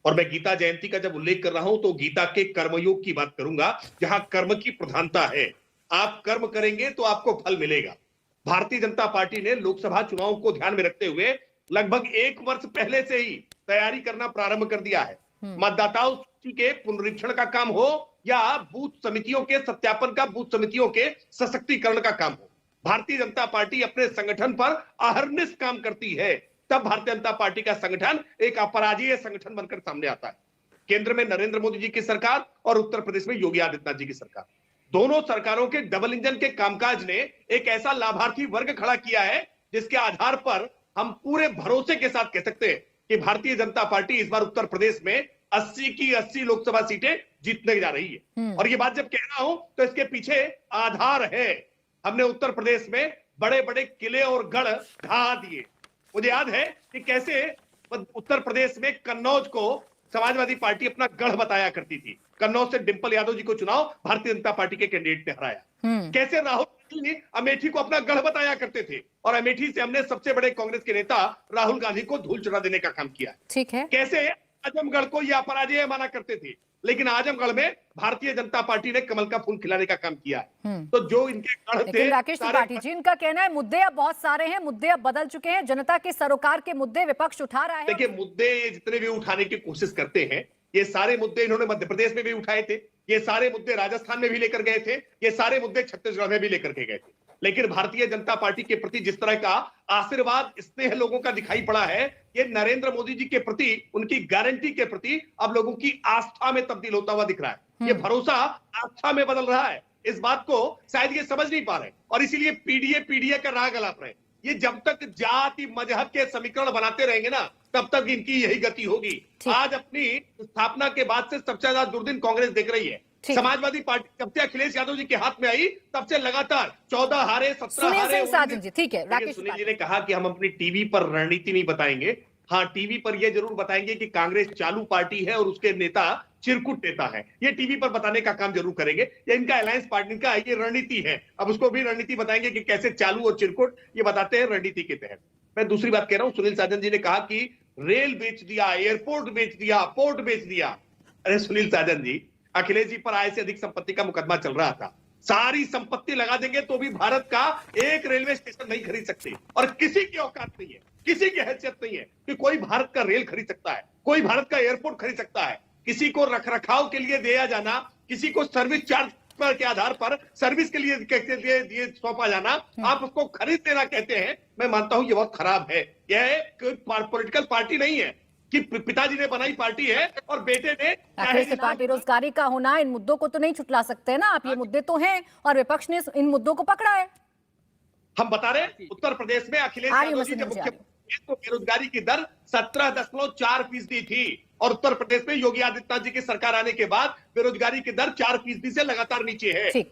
और मैं गीता जयंती का जब उल्लेख कर रहा हूं तो गीता के कर्मयोग की बात करूंगा, जहां कर्म की प्रधानता है। आप कर्म करेंगे तो आपको फल मिलेगा। भारतीय जनता पार्टी ने लोकसभा चुनाव को ध्यान में रखते हुए लगभग 1 वर्ष पहले से ही तैयारी करना प्रारंभ कर दिया है। मतदाताओं सूची के पुनरीक्षण का काम हो या बूथ समितियों के सत्यापन का, बूथ समितियों के सशक्तिकरण का काम हो, भारतीय जनता पार्टी अपने संगठन पर अहर्निश काम करती है। तब भारतीय जनता पार्टी का संगठन एक अपराजयी संगठन बनकर सामने आता है। केंद्र में नरेंद्र मोदी जी की सरकार और उत्तर प्रदेश में योगी आदित्यनाथ जी की सरकार, दोनों सरकारों के डबल इंजन के कामकाज ने एक ऐसा लाभार्थी वर्ग खड़ा किया है जिसके आधार पर हम पूरे भरोसे के साथ कह सकते हैं कि भारतीय जनता पार्टी इस बार उत्तर प्रदेश में 80 की 80 लोकसभा सीटें जीतने जा रही है। और ये बात जब कह रहा हूं तो इसके पीछे आधार है। हमने उत्तर प्रदेश में बड़े बड़े किले और गढ़ ढहा दिए। मुझे याद है कि कैसे उत्तर प्रदेश में कन्नौज को समाजवादी पार्टी अपना गढ़ बताया करती थी। कन्नौज से डिंपल यादव जी को चुनाव भारतीय जनता पार्टी के कैंडिडेट ने हराया। कैसे राहुल गांधी अमेठी को अपना गढ़ बताया करते थे और अमेठी से हमने सबसे बड़े कांग्रेस के नेता राहुल गांधी को धूल चढ़ा देने का काम किया। ठीक है। कैसे आजमगढ़ को यह अपराजय माना करते थे, लेकिन आजमगढ़ में भारतीय जनता पार्टी ने कमल का फूल खिलाने का काम किया है। तो जो इनके गढ़ थे, राकेश त्रिपाठी जी, इनका कहना है मुद्दे अब बहुत सारे हैं, मुद्दे अब बदल चुके हैं, जनता के सरोकार के मुद्दे विपक्ष उठा रहा है। देखिए, मुद्दे ये जितने भी उठाने की कोशिश करते हैं, ये सारे मुद्दे इन्होंने मध्य प्रदेश में भी उठाए थे, ये सारे मुद्दे राजस्थान में भी लेकर गए थे, ये सारे मुद्दे छत्तीसगढ़ में भी लेकर के गए थे। लेकिन भारतीय जनता पार्टी के प्रति जिस तरह का आशीर्वाद, स्नेह लोगों का दिखाई पड़ा है, ये नरेंद्र मोदी जी के प्रति, उनकी गारंटी के प्रति अब लोगों की आस्था में तब्दील होता हुआ दिख रहा है। ये भरोसा आस्था में बदल रहा है। इस बात को शायद ये समझ नहीं पा रहे और इसीलिए पीडीए का राग अलाप रहे। ये जब तक जाति मजहब के समीकरण बनाते रहेंगे ना, तब तक इनकी यही गति होगी। आज अपनी स्थापना के बाद से सबसे ज्यादा दुर्दिन कांग्रेस देख रही है। समाजवादी पार्टी जब से अखिलेश यादव जी के हाथ में आई, तब से लगातार 14 हारे, 17 हारे। ठीक है, राकेश सुनील जी ने कहा कि हम अपनी टीवी पर रणनीति नहीं बताएंगे। हाँ, टीवी पर यह जरूर बताएंगे कि कांग्रेस चालू पार्टी है और उसके नेता चिरकुट नेता है। ये टीवी पर बताने का काम जरूर करेंगे। ये इनका अलायंस पार्टनर का ये रणनीति है। अब उसको भी रणनीति बताएंगे कि कैसे चालू और चिरकुट, ये बताते हैं रणनीति के तहत। मैं दूसरी बात कह रहा हूं, सुनील साजन जी ने कहा कि रेल बेच दिया, एयरपोर्ट बेच दिया, पोर्ट बेच दिया। अरे सुनील साजन जी, अखिलेश जी पर आय से अधिक संपत्ति का मुकदमा चल रहा था। सारी संपत्ति लगा देंगे तो भी भारत का एक रेलवे स्टेशन नहीं खरीद सकते और किसी की औकात नहीं है, किसी की हैसियत नहीं है कि कोई भारत का रेल खरीद सकता है, कोई भारत का एयरपोर्ट खरीद सकता है। किसी को रखरखाव के लिए दिया जाना, किसी को सर्विस चार्ज के आधार पर सर्विस के लिए सौंपा जाना, आप उसको खरीद लेना कहते हैं। मैं मानता हूं ये बहुत खराब है। यह पॉलिटिकल पार्टी नहीं है कि पिताजी ने बनाई पार्टी है और बेटे ने। बेरोजगारी का होना, इन मुद्दों को तो नहीं छुटला सकते ना आप। ये मुद्दे तो हैं और विपक्ष ने इन मुद्दों को पकड़ा है। हम बता रहे हैं, उत्तर प्रदेश में अखिलेश यादव जी जब मुख्यमंत्री तो बेरोजगारी की दर 17.4% थी और उत्तर प्रदेश में योगी आदित्यनाथ जी की सरकार आने के बाद बेरोजगारी की दर 4% से लगातार नीचे है।